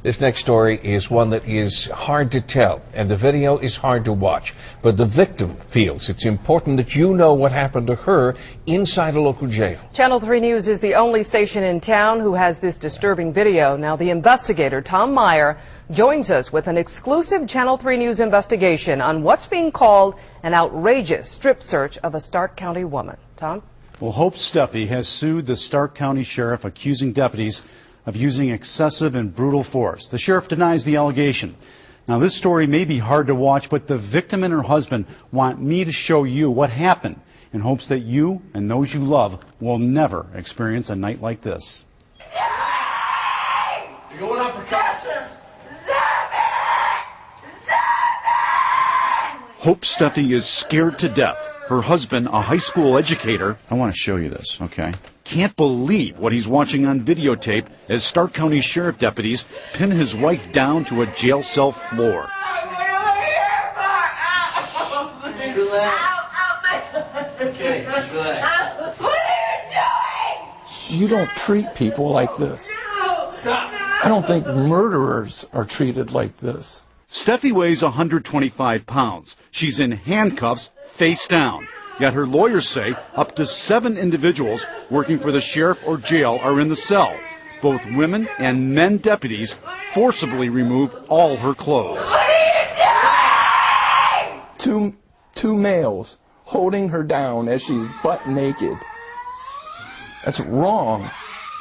This next story is one that is hard to tell, and the video is hard to watch. But the victim feels it's important that you know what happened to her inside a local jail. Channel 3 News is the only station in town who has this disturbing video. Now, the investigator, Tom Meyer, joins us with an exclusive Channel 3 News investigation on what's being called an outrageous strip search of a Stark County woman. Tom? Well, Hope Steffi has sued the Stark County Sheriff, accusing deputies of using excessive and brutal force. The sheriff denies the allegation. Now, this story may be hard to watch, but the victim and her husband want me to show you what happened in hopes that you and those you love will never experience a night like this. You're going up for Cassius! Hope Steffi is scared to death. Her husband, a high school educator, I want to show you this, okay? Can't believe what he's watching on videotape as Stark County Sheriff deputies pin his wife down to a jail cell floor. Just relax. Okay, just relax. What are you doing? You don't treat people like this. Stop. I don't think murderers are treated like this. Steffi weighs 125 pounds. She's in handcuffs, face down. Yet her lawyers say up to 7 individuals working for the sheriff or jail are in the cell. Both women and men deputies forcibly remove all her clothes. What are you doing? Two males holding her down as she's butt naked. That's wrong.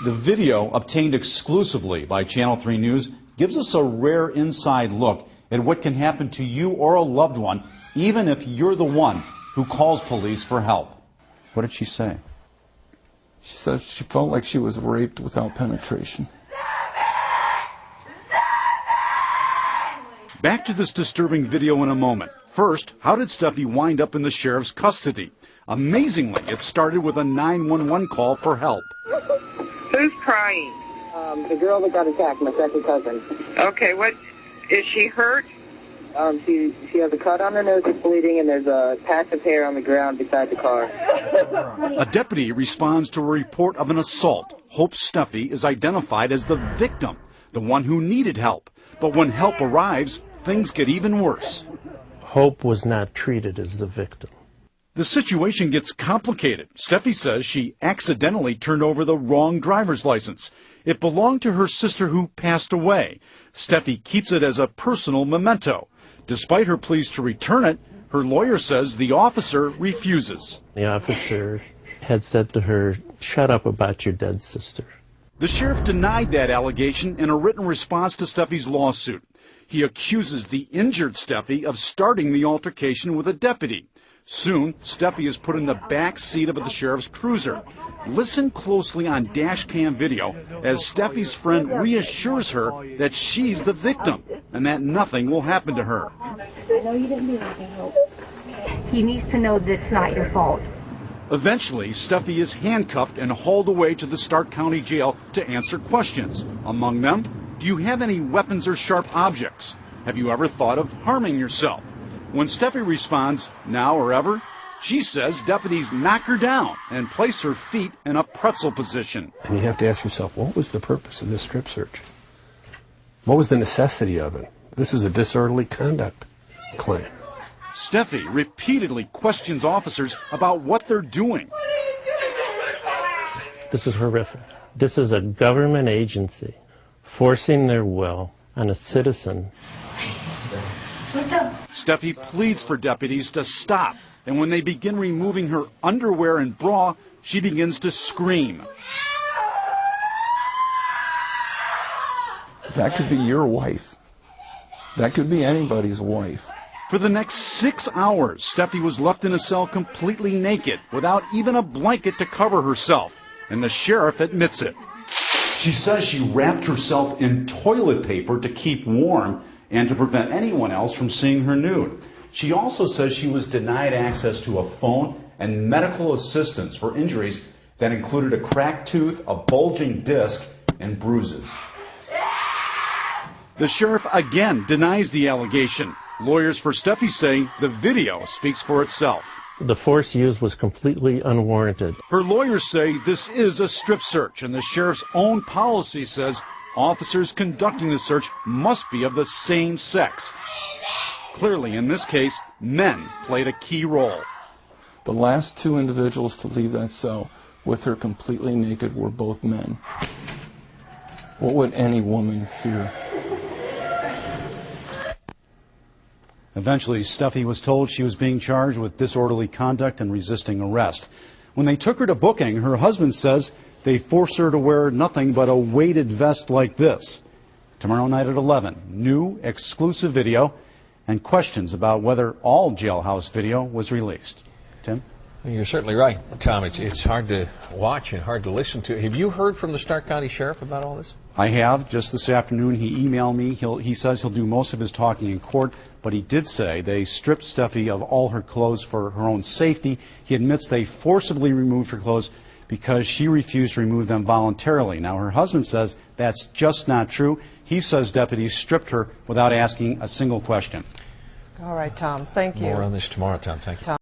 The video, obtained exclusively by Channel 3 News, gives us a rare inside look at what can happen to you or a loved one, even if you're the one who calls police for help. What did she say? She said she felt like she was raped without penetration. Back to this disturbing video in a moment. First, how did Steffi wind up in the sheriff's custody? Amazingly, it started with a 911 call for help. Who's crying? The girl that got attacked, my second cousin. Okay, what is she hurt? She has a cut on her nose that's bleeding, and there's a patch of hair on the ground beside the car. A deputy responds to a report of an assault. Hope Steffi is identified as the victim, the one who needed help. But when help arrives, things get even worse. Hope was not treated as the victim. The situation gets complicated. Steffi says she accidentally turned over the wrong driver's license. It belonged to her sister who passed away. Steffi keeps it as a personal memento. Despite her pleas to return it, her lawyer says the officer refuses. The officer had said to her, "Shut up about your dead sister." The sheriff denied that allegation in a written response to Steffi's lawsuit. He accuses the injured Steffi of starting the altercation with a deputy. Soon, Steffi is put in the back seat of the sheriff's cruiser. Listen closely on dash cam video as Steffi's friend reassures her that she's the victim and that nothing will happen to her. I know you didn't do anything, Hope. He needs to know that it's not your fault. Eventually, Steffi is handcuffed and hauled away to the Stark County Jail to answer questions. Among them, do you have any weapons or sharp objects? Have you ever thought of harming yourself? When Steffi responds, now or ever, she says deputies knock her down and place her feet in a pretzel position. And you have to ask yourself, what was the purpose of this strip search? What was the necessity of it? This was a disorderly conduct claim. Steffi repeatedly questions officers about what they're doing. This is horrific. This is a government agency forcing their will on a citizen. Steffi pleads for deputies to stop, and when they begin removing her underwear and bra, she begins to scream. That could be your wife. That could be anybody's wife. For the next 6 hours, Steffi was left in a cell completely naked, without even a blanket to cover herself, and the sheriff admits it. She says she wrapped herself in toilet paper to keep warm and to prevent anyone else from seeing her nude. She also says she was denied access to a phone and medical assistance for injuries that included a cracked tooth, a bulging disc, and bruises. The sheriff again denies the allegation. Lawyers for Steffi say the video speaks for itself. The force used was completely unwarranted. Her lawyers say this is a strip search, and the sheriff's own policy says officers conducting the search must be of the same sex. Clearly, in this case, men played a key role. The last two individuals to leave that cell with her completely naked were both men. What would any woman fear? Eventually, Steffi was told she was being charged with disorderly conduct and resisting arrest. When they took her to booking, her husband says they forced her to wear nothing but a weighted vest like this. Tomorrow night at 11, new exclusive video and questions about whether all jailhouse video was released. Tim? You're certainly right, Tom. It's hard to watch and hard to listen to. Have you heard from the Stark County Sheriff about all this? I have. Just this afternoon, he emailed me. He says he'll do most of his talking in court, but he did say they stripped Steffi of all her clothes for her own safety. He admits they forcibly removed her clothes because she refused to remove them voluntarily. Now, her husband says that's just not true. He says deputies stripped her without asking a single question. All right, Tom. Thank you. More on this tomorrow, Tom. Thank you.